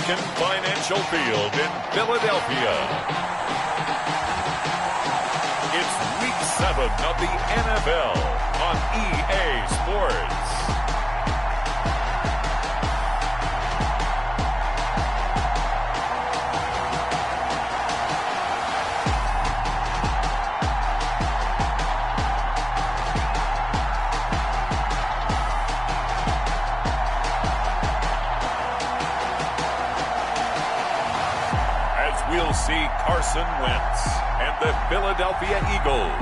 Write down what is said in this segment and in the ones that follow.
Lincoln Financial Field in Philadelphia. It's Week 7 of the NFL on EA Sports. We'll see Carson Wentz and the Philadelphia Eagles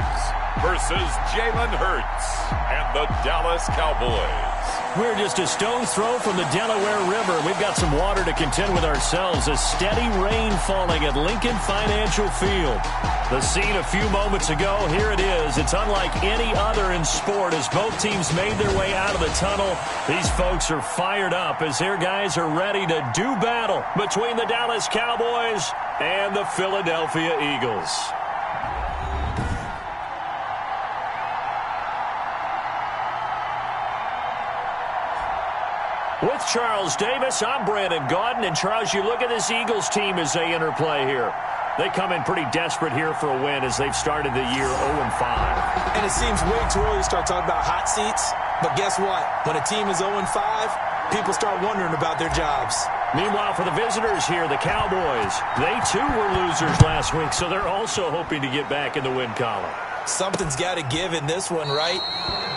versus Jalen Hurts and the Dallas Cowboys. We're just a stone's throw from the Delaware River. We've got some water to contend with ourselves. A steady rain falling at Lincoln Financial Field. The scene a few moments ago, here it is. It's unlike any other in sport as both teams made their way out of the tunnel. These folks are fired up as their guys are ready to do battle between the Dallas Cowboys and the Philadelphia Eagles. With Charles Davis, I'm Brandon Gaudin. And Charles, you look at this Eagles team as they interplay here. They come in pretty desperate here for a win as they've started the year 0-5. And it seems way too early to start talking about hot seats. But guess what? When a team is 0-5, people start wondering about their jobs. Meanwhile, for the visitors here, the Cowboys, they too were losers last week, so they're also hoping to get back in the win column. Something's got to give in this one, right?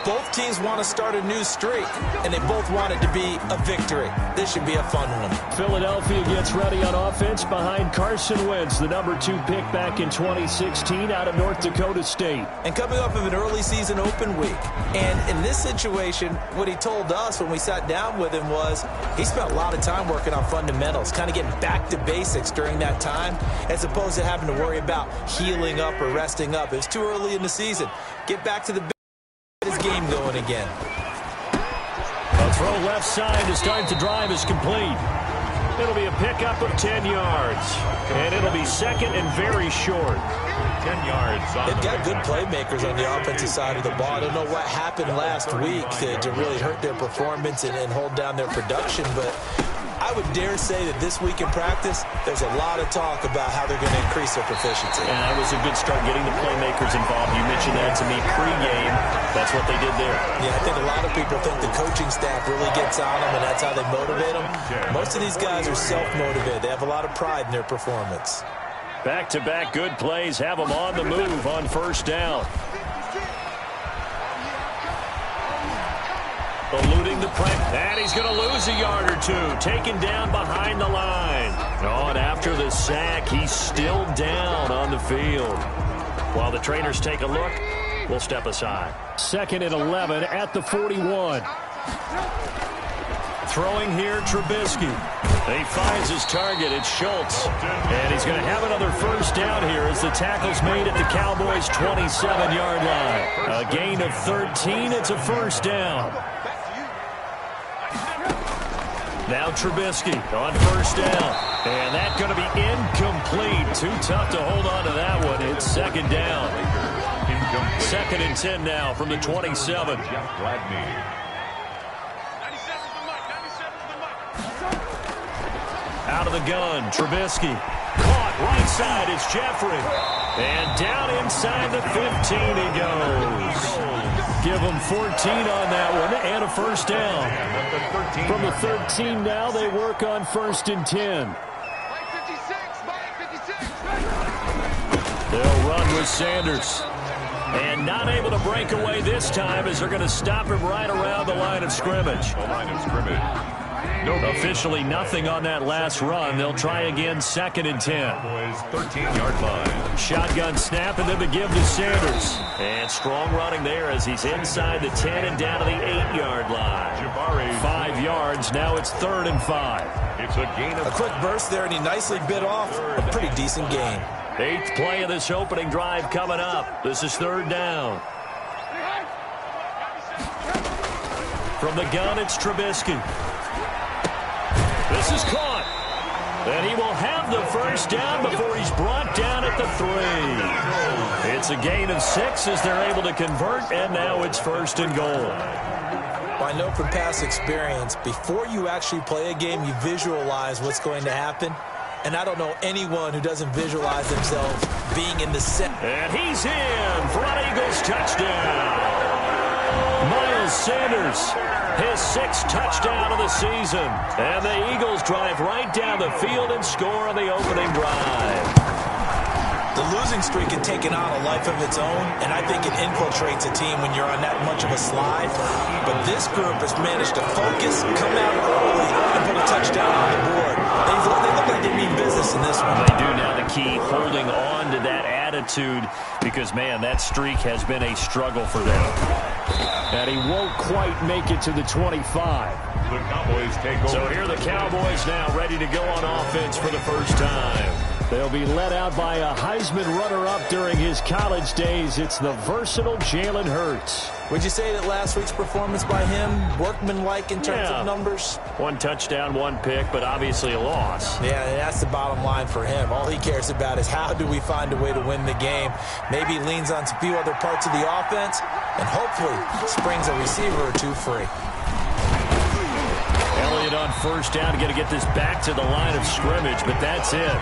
Both teams want to start a new streak, and they both want it to be a victory. This should be a fun one. Philadelphia gets ready on offense behind Carson Wentz, the #2 pick back in 2016 out of North Dakota State. And coming off of an early season open week. And in this situation, what he told us when we sat down with him was he spent a lot of time working on fundamentals, kind of getting back to basics during that time, as opposed to having to worry about healing up or resting up. It was too early in the season. Get back to the his game going again. A throw left side to start the drive is complete. It'll be a pickup of 10 yards. And it'll be second and very short. 10 yards. They've got good playmakers on the offensive side of the ball. I don't know what happened last week to really hurt their performance and hold down their production, but I would dare say that this week in practice, there's a lot of talk about how they're going to increase their proficiency. And that was a good start getting the playmakers involved. You mentioned that to me pregame. That's what they did there. Yeah, I think a lot of people think the coaching staff really gets on them, and that's how they motivate them. Most of these guys are self-motivated. They have a lot of pride in their performance. Back-to-back good plays have them on the move on first down. Eluding the press, and he's going to lose a yard or two. Taken down behind the line. Oh, and after the sack, he's still down on the field. While the trainers take a look, we'll step aside. 2nd and 11 at the 41. Throwing here, Trubisky. He finds his target. It's Schultz. And he's going to have another first down here as the tackle's made at the Cowboys' 27-yard line. A gain of 13. It's a first down. Now Trubisky on first down. And that's going to be incomplete. Too tough to hold on to that one. It's second down. 2nd and 10 now from the 27. Out of the gun, Trubisky. Caught right side, it's Jeffrey. And down inside the 15 he goes. Give him 14 on that one and a first down. From the 13 now, they work on 1st and 10. They'll run with Sanders. And not able to break away this time as they're going to stop him right around the line of scrimmage. Officially nothing on that last run. They'll try again 2nd and 10. 13-yard line. Shotgun snap and then the give to Sanders. And strong running there as he's inside the 10 and down to the 8-yard line. 5 yards. Now it's 3rd and 5. It's a gain of a quick burst there, and he nicely bit off a pretty decent gain. 8th play of this opening drive coming up. This is 3rd down. From the gun, it's Trubisky. This is caught. And he will have the first down before he's brought down at the 3. It's a gain of 6 as they're able to convert, and now it's 1st and goal. Well, I know from past experience, before you actually play a game, you visualize what's going to happen. And I don't know anyone who doesn't visualize themselves being in the set. And he's in for an Eagles touchdown. Miles Sanders, his 6th touchdown of the season. And the Eagles drive right down the field and score on the opening drive. The losing streak had taken on a life of its own, and I think it infiltrates a team when you're on that much of a slide. But this group has managed to focus, come out early, and put a touchdown on the board. They look like they mean business in this one. They do now. The key, holding on to that attitude, because, man, that streak has been a struggle for them. And he won't quite make it to the 25. The Cowboys take over. So here are the Cowboys now ready to go on offense for the first time. They'll be led out by a Heisman runner-up during his college days. It's the versatile Jalen Hurts. Would you say that last week's performance by him, workmanlike in terms of numbers? 1 touchdown, 1 pick, but obviously a loss. Yeah, and that's the bottom line for him. All he cares about is how do we find a way to win the game. Maybe he leans on a few other parts of the offense and hopefully springs a receiver or two free. Elliott on first down. Got to get this back to the line of scrimmage, but that's it.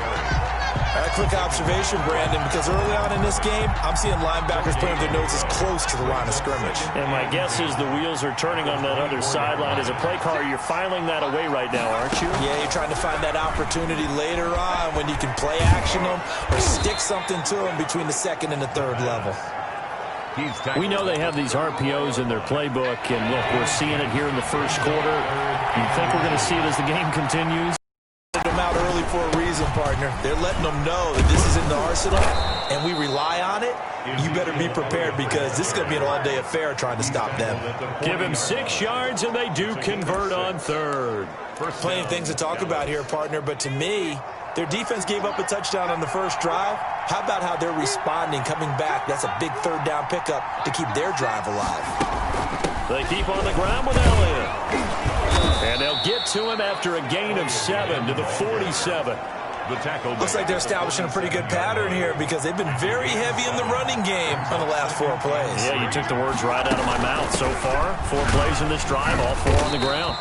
A quick observation, Brandon, because early on in this game, I'm seeing linebackers putting their noses close to the line of scrimmage. And my guess is the wheels are turning on that other sideline. As a play caller, you're filing that away right now, aren't you? Yeah, you're trying to find that opportunity later on when you can play action them or stick something to them between the 2nd and the 3rd level. We know they have these RPOs in their playbook, and look, we're seeing it here in the first quarter. You think we're going to see it as the game continues? Them out early for a reason, partner. They're letting them know that this is in the arsenal and we rely on it. You better be prepared because this is going to be an all-day affair trying to stop them. Give him 6 yards and they do convert on 3rd. Plenty of things to talk about here, partner, but to me, their defense gave up a touchdown on the first drive. How about how they're responding, coming back? That's a big 3rd down pickup to keep their drive alive. They keep on the ground with Elliott. And they'll get to him after a gain of 7 to the 47. The tackle. Looks like they're establishing a pretty good pattern here because they've been very heavy in the running game on the last 4 plays. Yeah, you took the words right out of my mouth. So far, 4 plays in this drive, all 4 on the ground.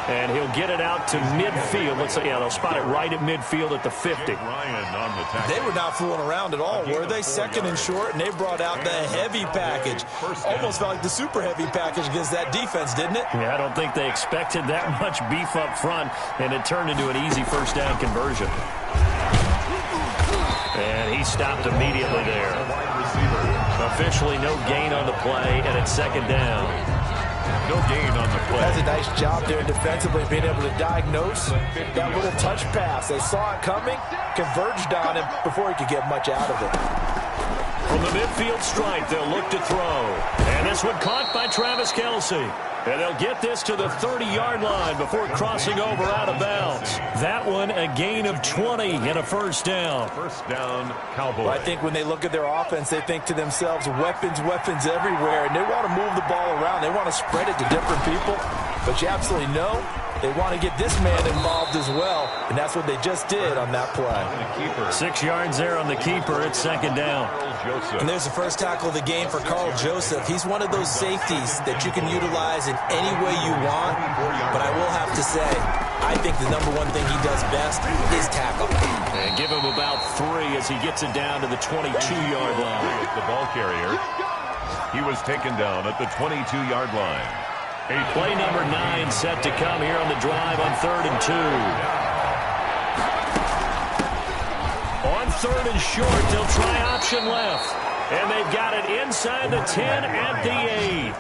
And he'll get it out to midfield. Let's say, yeah, they'll spot it right at midfield at the 50. Ryan on the tackle. They were not fooling around at all, were they? 2nd and short, and they brought out the heavy package. Almost felt like the super heavy package against that defense, didn't it? Yeah, I don't think they expected that much beef up front, and it turned into an easy 1st down conversion. And he stopped immediately there. Officially no gain on the play, and it's 2nd down. No gain on the play. That's a nice job there defensively, being able to diagnose that little touch pass. They saw it coming, converged on him before he could get much out of it. From the midfield stripe, they'll look to throw. And this one caught by Travis Kelce. And they'll get this to the 30-yard line before crossing over out of bounds. That one, a gain of 20 and a 1st down. 1st down, Cowboys. Well, I think when they look at their offense, they think to themselves, weapons, weapons everywhere. And they want to move the ball around. They want to spread it to different people. But you absolutely know they want to get this man involved as well. And that's what they just did on that play. 6 yards there on the keeper. It's 2nd down. And there's the first tackle of the game for Carl Joseph. He's one of those safeties that you can utilize in any way you want. But I will have to say, I think the number one thing he does best is tackle. And give him about 3 as he gets it down to the 22-yard line. The ball carrier. He was taken down at the 22-yard line. Play number 9 set to come here on the drive on 3rd and 2. On 3rd and short, they'll try option left. And they've got it inside the 10 at the 8.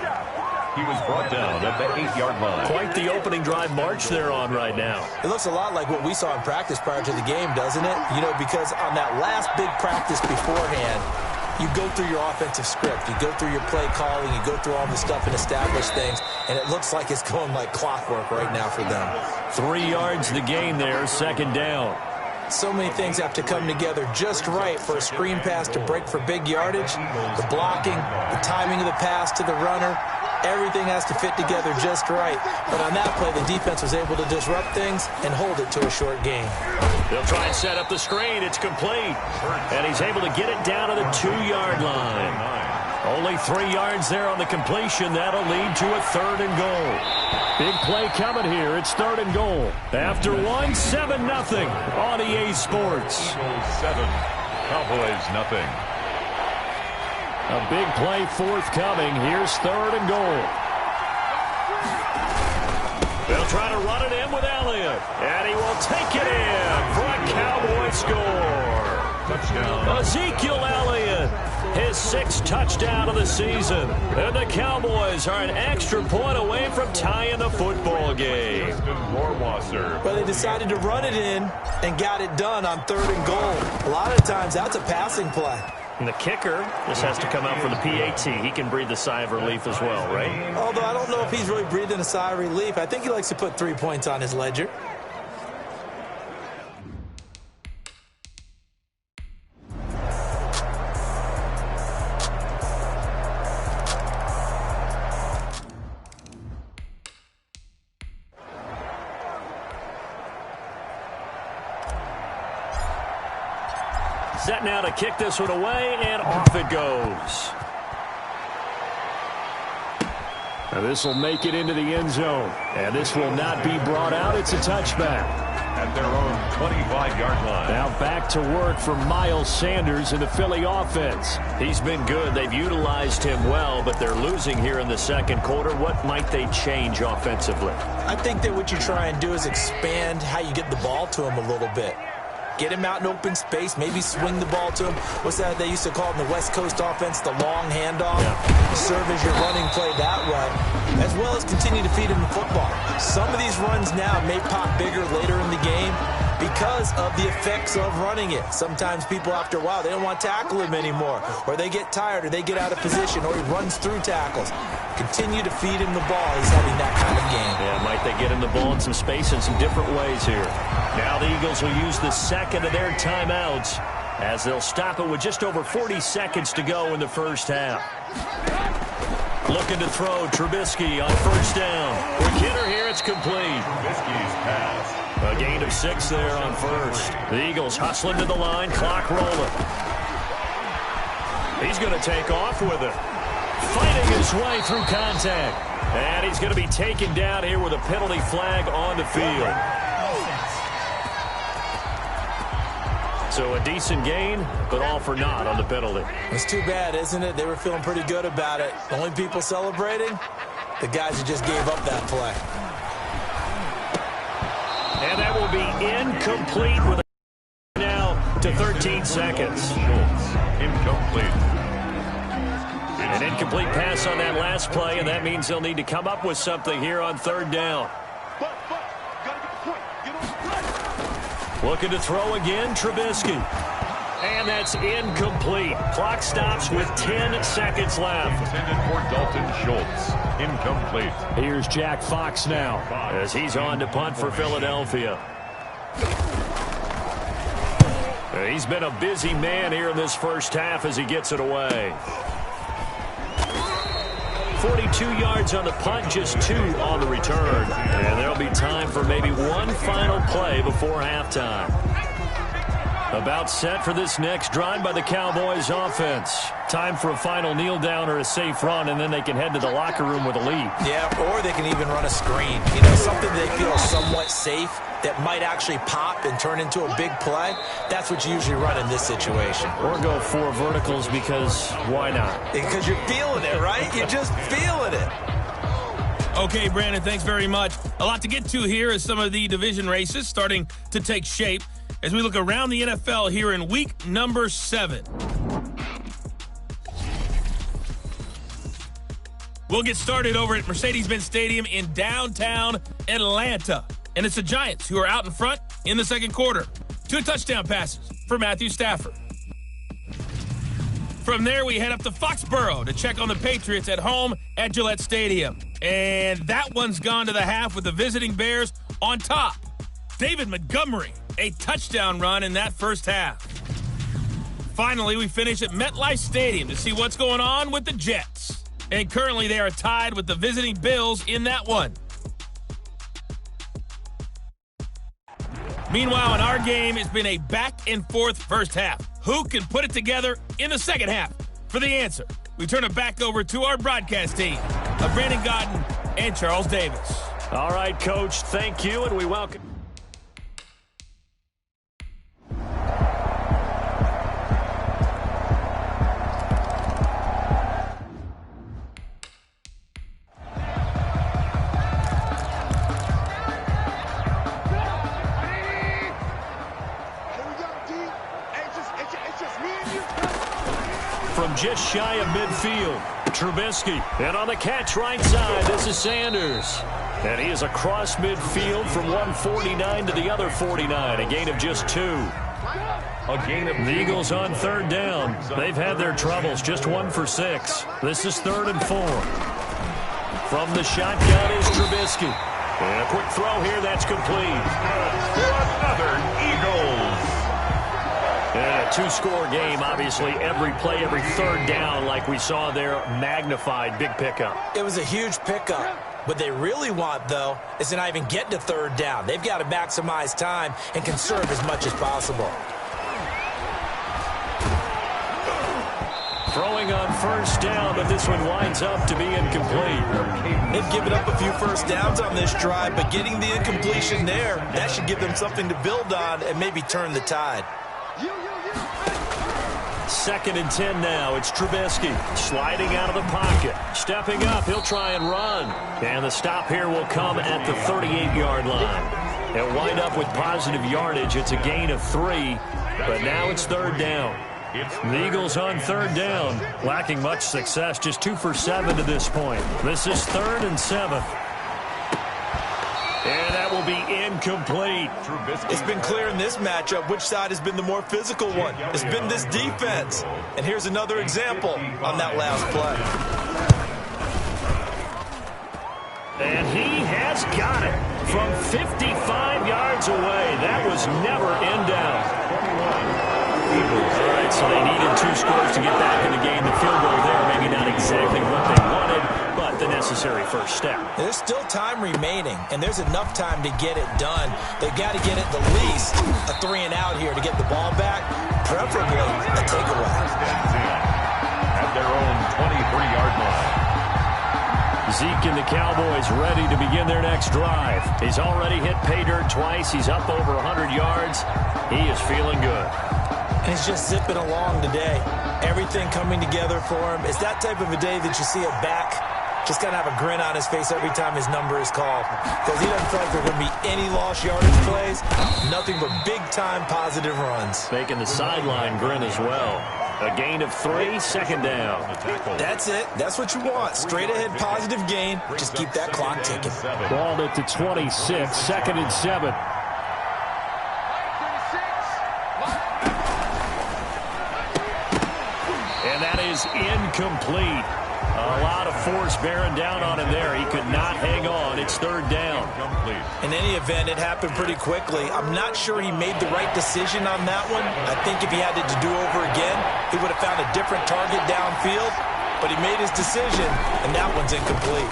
He was brought down at the 8-yard line. Quite the opening drive march they're on right now. It looks a lot like what we saw in practice prior to the game, doesn't it? You know, because on that last big practice beforehand, you go through your offensive script, you go through your play calling, you go through all the stuff and establish things, and it looks like it's going like clockwork right now for them. 3 yards the gain there, 2nd down. So many things have to come together just right for a screen pass to break for big yardage. The blocking, the timing of the pass to the runner, everything has to fit together just right. But on that play, the defense was able to disrupt things and hold it to a short gain. They'll try and set up the screen. It's complete. And he's able to get it down to the 2-yard line. Only 3 yards there on the completion. That'll lead to a 3rd and goal. Big play coming here. It's 3rd and goal. After 7-0 on EA Sports. Eagles 7, Cowboys nothing. A big play forthcoming. Here's 3rd and goal. They'll try to run it in with Elliott. And he will take it in for a Cowboy score. Touchdown. Ezekiel Elliott, his 6th touchdown of the season. And the Cowboys are an extra point away from tying the football game. But they decided to run it in and got it done on 3rd and goal. A lot of times that's a passing play. And the kicker, this has to come out for the PAT. He can breathe a sigh of relief as well, right? Although I don't know if he's really breathing a sigh of relief. I think he likes to put 3 points on his ledger. Set now to kick this one away, and off it goes. Now this will make it into the end zone, and this will not be brought out. It's a touchback. At their own 25-yard line. Now back to work for Miles Sanders in the Philly offense. He's been good. They've utilized him well, but they're losing here in the 2nd quarter. What might they change offensively? I think that what you try and do is expand how you get the ball to him a little bit. Get him out in open space, maybe swing the ball to him. What's that they used to call it in the West Coast offense, the long handoff? Yeah. Serve as your running play that way, as well as continue to feed him the football. Some of these runs now may pop bigger later in the game because of the effects of running it. Sometimes people, after a while, they don't want to tackle him anymore, or they get tired, or they get out of position, or he runs through tackles. Continue to feed him the ball. He's having that kind of game. Yeah, might they get him the ball in some space in some different ways here. Now the Eagles will use the 2nd of their timeouts as they'll stop it with just over 40 seconds to go in the first half. Looking to throw, Trubisky on 1st down. For Kidder here, it's complete. Trubisky's pass. A gain of 6 there on 1st. The Eagles hustling to the line, clock rolling. He's going to take off with it. Fighting his way through contact. And he's going to be taken down here with a penalty flag on the field. So a decent gain, but all for naught on the penalty. It's too bad, isn't it? They were feeling pretty good about it. The only people celebrating, the guys who just gave up that play. And that will be incomplete with a now to 13 seconds. Incomplete. An incomplete pass on that last play, and that means they'll need to come up with something here on 3rd down. Looking to throw again, Trubisky. And that's incomplete. Clock stops with 10 seconds left. Intended for Dalton Schultz. Incomplete. Here's Jack Fox now as he's on to punt for Philadelphia. He's been a busy man here in this first half as he gets it away. 42 yards on the punt, just 2 on the return. And there'll be time for maybe one final play before halftime. About set for this next drive by the Cowboys offense. Time for a final kneel down or a safe run, and then they can head to the locker room with a lead. Yeah, or they can even run a screen. You know, something they feel somewhat safe that might actually pop and turn into a big play. That's what you usually run in this situation. Or go 4 verticals because why not? Because you're feeling it, right? You're just feeling it. Okay, Brandon, thanks very much. A lot to get to here as some of the division races starting to take shape as we look around the NFL here in week number 7. We'll get started over at Mercedes-Benz Stadium in downtown Atlanta. And it's the Giants who are out in front in the 2nd quarter. 2 touchdown passes for Matthew Stafford. From there, we head up to Foxborough to check on the Patriots at home at Gillette Stadium. And that one's gone to the half with the visiting Bears on top. David Montgomery, a touchdown run in that first half. Finally, we finish at MetLife Stadium to see what's going on with the Jets. And currently, they are tied with the visiting Bills in that one. Meanwhile, in our game, it's been a back-and-forth first half. Who can put it together in the second half? For the answer, we turn it back over to our broadcast team of Brandon Godden and Charles Davis. All right, Coach, thank you, and we welcome. From just shy of midfield, Trubisky. And on the catch right side, this is Sanders. And he is across midfield from 149 to the other 49, a gain of just 2. The Eagles on third down. They've had their troubles, just 1 for 6. This is 3rd and 4. From the shotgun is Trubisky. And a quick throw here, that's complete. Another Eagles. And a 2-score game, obviously, every play, every third down, like we saw there, magnified, big pickup. It was a huge pickup. What they really want, though, is to not even get to third down. They've got to maximize time and conserve as much as possible. Throwing on first down, but this one winds up to be incomplete. They've given up a few first downs on this drive, but getting the incompletion there, that should give them something to build on and maybe turn the tide. 2nd and 10 now. It's Trubisky sliding out of the pocket. Stepping up, he'll try and run. And the stop here will come at the 38-yard line. They'll wind up with positive yardage. It's a gain of 3, but now it's 3rd down. The Eagles on 3rd down, lacking much success, just 2 for 7 to this point. This is 3rd and 7. And that will be incomplete. It's been clear in this matchup which side has been the more physical one. It's been this defense. And here's another example on that last play. And he has got it from 55 yards away. That was never in doubt. All right, so they needed 2 scores to get back in the game. The field goal there, maybe not exactly what they wanted, but the necessary first step. There's still time remaining, and there's enough time to get it done. They've got to get at the least a 3-and-out here to get the ball back, preferably a takeaway. At their own 23-yard line. Zeke and the Cowboys ready to begin their next drive. He's already hit pay dirt twice. He's up over 100 yards. He is feeling good. And he's just zipping along today. Everything coming together for him. It's that type of a day that you see a back just got to have a grin on his face every time his number is called. Because he doesn't feel like there are going to be any lost yardage plays. Nothing but big-time positive runs. Making the sideline grin as well. A gain of 3, 2nd down. That's it. That's what you want. Straight ahead positive gain. Just keep that clock ticking. Balled it to 26, 2nd and 7. And that is incomplete. A lot of force bearing down on him there. He could not hang on. It's 3rd down. In any event, it happened pretty quickly. I'm not sure he made the right decision on that one. I think if he had it to do over again, he would have found a different target downfield. But he made his decision, and that one's incomplete.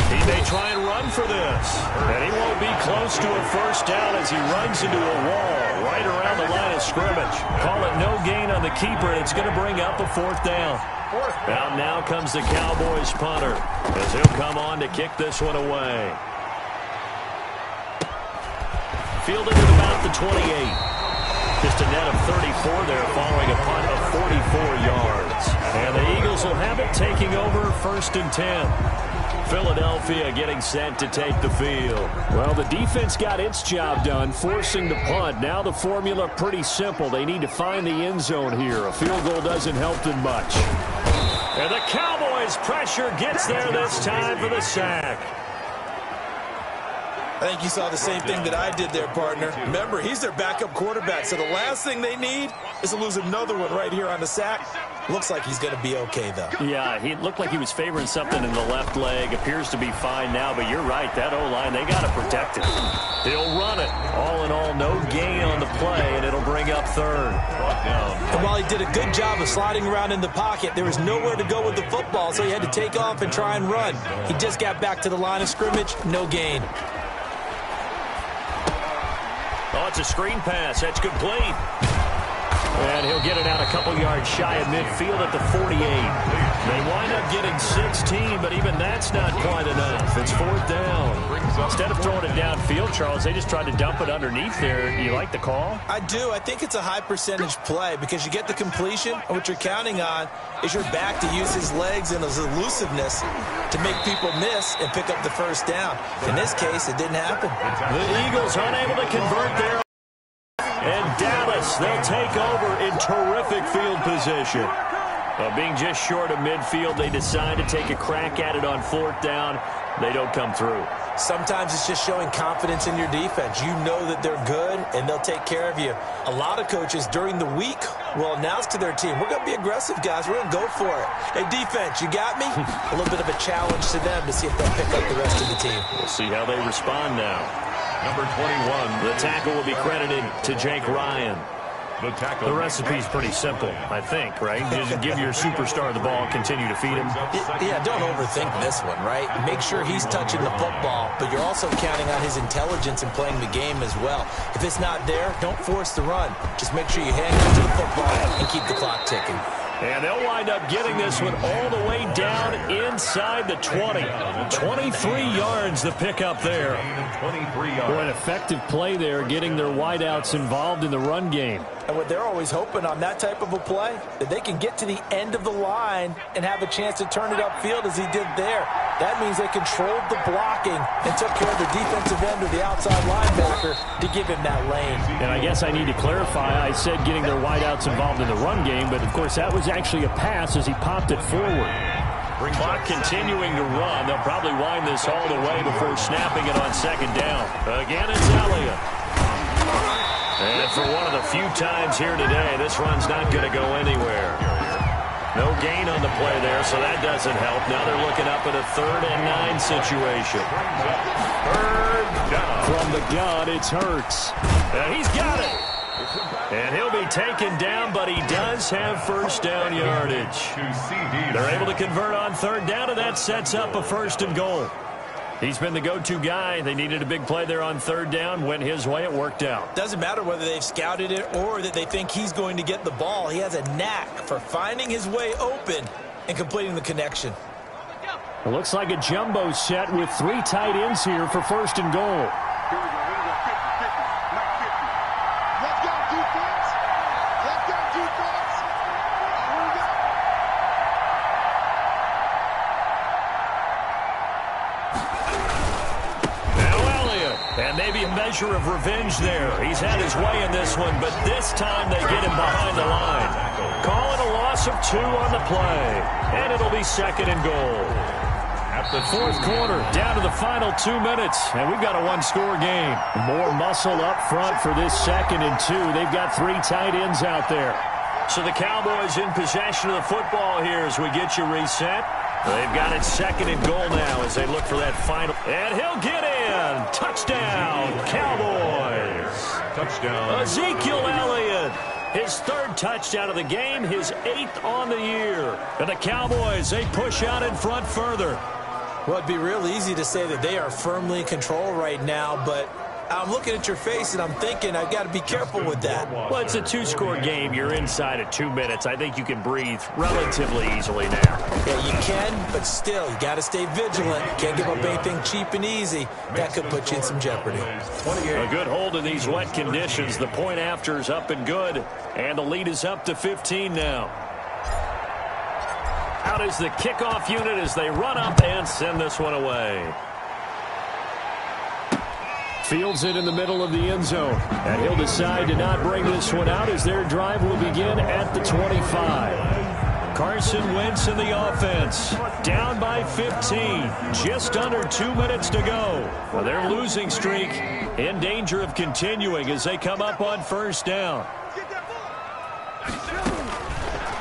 He may try and run for this. And he won't be close to a first down as he runs into a wall right around the line of scrimmage. Call it no gain on the keeper, and it's going to bring up a 4th down. Now comes the Cowboys punter as he'll come on to kick this one away. Fielded at about the 28. Just a net of 34 there following a punt of 44 yards. And the Eagles will have it taking over 1st and 10. Philadelphia getting set to take the field. Well, the defense got its job done, forcing the punt. Now the formula pretty simple. They need to find the end zone here. A field goal doesn't help them much. And the Cowboys' pressure gets there this time for the sack. I think you saw the same thing that I did there, partner. Remember, he's their backup quarterback, so the last thing they need is to lose another one right here on the sack. Looks like he's going to be okay, though. Yeah, he looked like he was favoring something in the left leg. Appears to be fine now, but you're right. That O-line, they got to protect him. He'll run it. All in all, no gain on the play, and it'll bring up 3rd. And while he did a good job of sliding around in the pocket, there was nowhere to go with the football, so he had to take off and try and run. He just got back to the line of scrimmage, no gain. Oh, it's a screen pass. That's complete. And he'll get it out a couple yards shy of midfield at the 48. They wind up getting 16, but even that's not quite enough. It's fourth down. Instead of throwing it downfield, Charles, they just tried to dump it underneath there. You like the call? I do. I think it's a high percentage play because you get the completion, and what you're counting on is your back to use his legs and his elusiveness to make people miss and pick up the first down. In this case, it didn't happen. The Eagles unable to convert there. And Dallas, they'll take over in terrific field position. Being just short of midfield, they decide to take a crack at it on fourth down. They don't come through. Sometimes it's just showing confidence in your defense. You know that they're good, and they'll take care of you. A lot of coaches during the week will announce to their team, we're going to be aggressive, guys. We're going to go for it. Hey, defense, you got me? A little bit of a challenge to them to see if they'll pick up the rest of the team. We'll see how they respond now. Number 21. The tackle will be credited to Jake Ryan. The recipe's pretty simple, I think, right? Just give your superstar the ball, continue to feed him. Yeah, don't overthink this one, right? Make sure he's touching the football, but you're also counting on his intelligence in playing the game as well. If it's not there, don't force the run. Just make sure you hang on to the football and keep the clock ticking. And they'll wind up getting this one all the way down inside the 20. 23 yards the pickup there. 23 yards. Boy, an effective play there, getting their wideouts involved in the run game. And what they're always hoping on that type of a play, that they can get to the end of the line and have a chance to turn it upfield as he did there. That means they controlled the blocking and took care of the defensive end or the outside linebacker to give him that lane. And I guess I need to clarify, I said getting their wideouts involved in the run game, but of course that was actually a pass as he popped it forward. Clock continuing to run. They'll probably wind this all the way before snapping it on second down. Again, it's Elliott. And for one of the few times here today, this run's not going to go anywhere. No gain on the play there, so that doesn't help. Now they're looking up at a 3rd and 9 situation. From the gun, it's Hurts. He's got it. And he'll be taken down, but he does have first down yardage. They're able to convert on 3rd down, and that sets up a 1st and goal. He's been the go-to guy. They needed a big play there on 3rd down. Went his way. It worked out. Doesn't matter whether they've scouted it or that they think he's going to get the ball. He has a knack for finding his way open and completing the connection. It looks like a jumbo set with 3 tight ends here for 1st and goal. And maybe a measure of revenge there. He's had his way in this one, but this time they get him behind the line. Calling a loss of 2 on the play. And it'll be 2nd and goal. At the 4th quarter, down to the final 2 minutes, and we've got a 1-score game. More muscle up front for this 2nd and 2. They've got 3 tight ends out there. So the Cowboys in possession of the football here as we get you reset. They've got it 2nd and goal now as they look for that final. And he'll get in. Touchdown, Cowboys. Touchdown. Ezekiel Elliott. His 3rd touchdown of the game, his 8th on the year. And the Cowboys, they push out in front further. Well, it'd be real easy to say that they are firmly in control right now, but I'm looking at your face and I'm thinking I've got to be careful with that. Well, it's a 2-score game. You're inside at 2 minutes. I think you can breathe relatively easily now. Yeah, you can, but still, you got to stay vigilant. Can't give up anything cheap and easy. That could put you in some jeopardy. A good hold in these wet conditions. The point after is up and good, and the lead is up to 15 now. Out is the kickoff unit as they run up and send this one away. Fields it in the middle of the end zone. And he'll decide to not bring this one out as their drive will begin at the 25. Carson Wentz in the offense. Down by 15. Just under 2 minutes to go. Well, their losing streak in danger of continuing as they come up on 1st down.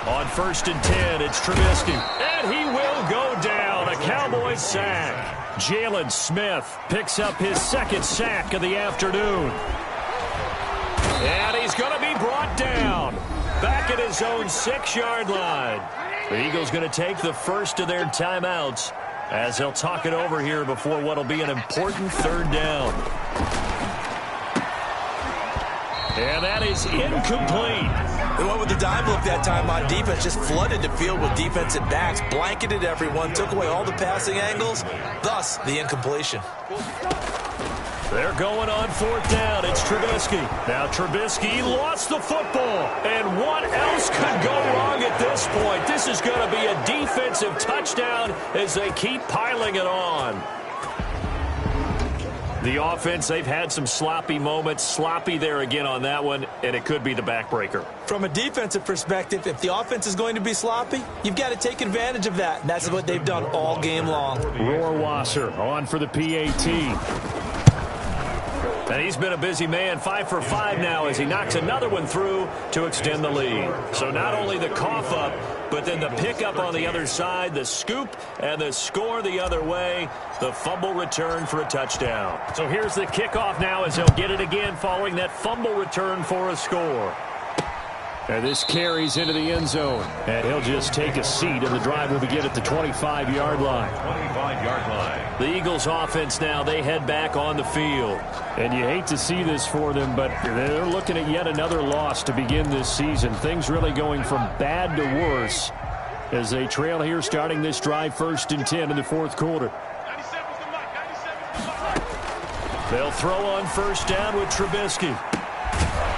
On 1st and 10, it's Trubisky. And he will go down. A Cowboys sack. Jalen Smith picks up his 2nd sack of the afternoon. And he's going to be brought down. Back at his own 6-yard line. The Eagles going to take the first of their timeouts as they'll talk it over here before what will be an important 3rd down. And that is incomplete. They went with the dime look that time on defense, just flooded the field with defensive backs, blanketed everyone, took away all the passing angles, thus the incompletion. They're going on fourth down. It's Trubisky. Now Trubisky lost the football. And what else could go wrong at this point? This is going to be a defensive touchdown as they keep piling it on. The offense, they've had some sloppy moments. Sloppy there again on that one, and it could be the backbreaker. From a defensive perspective, if the offense is going to be sloppy, you've got to take advantage of that. And that's what they've done all game long. Rohrwasser on for the PAT. And he's been a busy man, 5 for 5 now as he knocks another one through to extend the lead. So not only the cough up, but then the pickup on the other side, the scoop, and the score the other way, the fumble return for a touchdown. So here's the kickoff now as he'll get it again following that fumble return for a score. And this carries into the end zone. And he'll just take a seat, and the drive will begin at the 25-yard line. 25-yard line. The Eagles offense now, they head back on the field. And you hate to see this for them, but they're looking at yet another loss to begin this season. Things really going from bad to worse as they trail here starting this drive 1st and 10 in the fourth quarter. They'll throw on first down with Trubisky.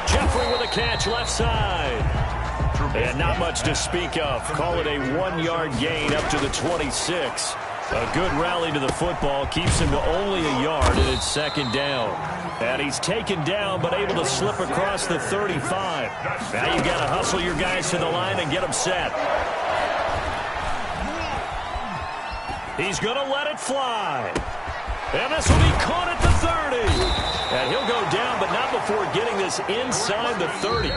Jeffrey with a catch left side. And not much to speak of. Call it a 1-yard gain up to the 26. A good rally to the football keeps him to only a yard, and it's second down. And he's taken down but able to slip across the 35. Now you've got to hustle your guys to the line and get them set. He's going to let it fly. And this will be caught at the 30. And he'll go down, but not before getting this inside the 30.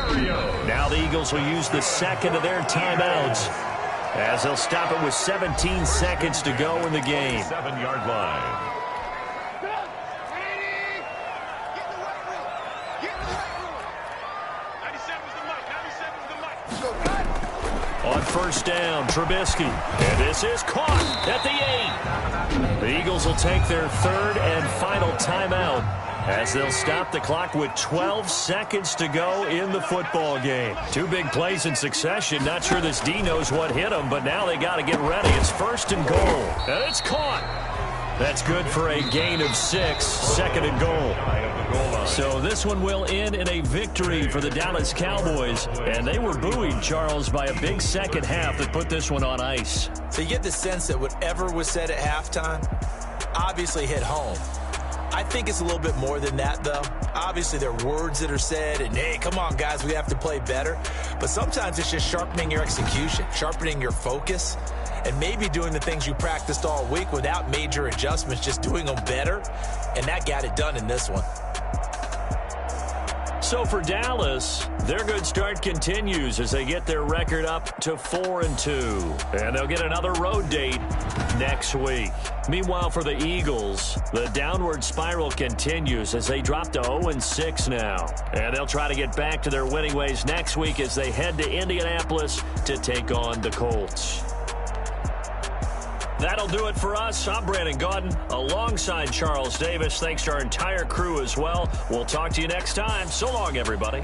Now the Eagles will use the second of their timeouts as they'll stop it with 17 seconds to go in the game. 7-yard line. On first down, Trubisky. And this is caught at the 8. The Eagles will take their third and final timeout as they'll stop the clock with 12 seconds to go in the football game. 2 big plays in succession. Not sure this D knows what hit them, but now they got to get ready. It's first and goal. And it's caught. That's good for a gain of 6, second and goal. So this one will end in a victory for the Dallas Cowboys. And they were buoyed, Charles, by a big second half that put this one on ice. So you get the sense that whatever was said at halftime obviously hit home. I think it's a little bit more than that, though. Obviously, there are words that are said, and, hey, come on, guys, we have to play better. But sometimes it's just sharpening your execution, sharpening your focus, and maybe doing the things you practiced all week without major adjustments, just doing them better. And that got it done in this one. So for Dallas, their good start continues as they get their record up to 4-2. And they'll get another road date next week. Meanwhile, for the Eagles, the downward spiral continues as they drop to 0-6 now. And they'll try to get back to their winning ways next week as they head to Indianapolis to take on the Colts. That'll do it for us. I'm Brandon Gaudin alongside Charles Davis. Thanks to our entire crew as well. We'll talk to you next time. So long, everybody.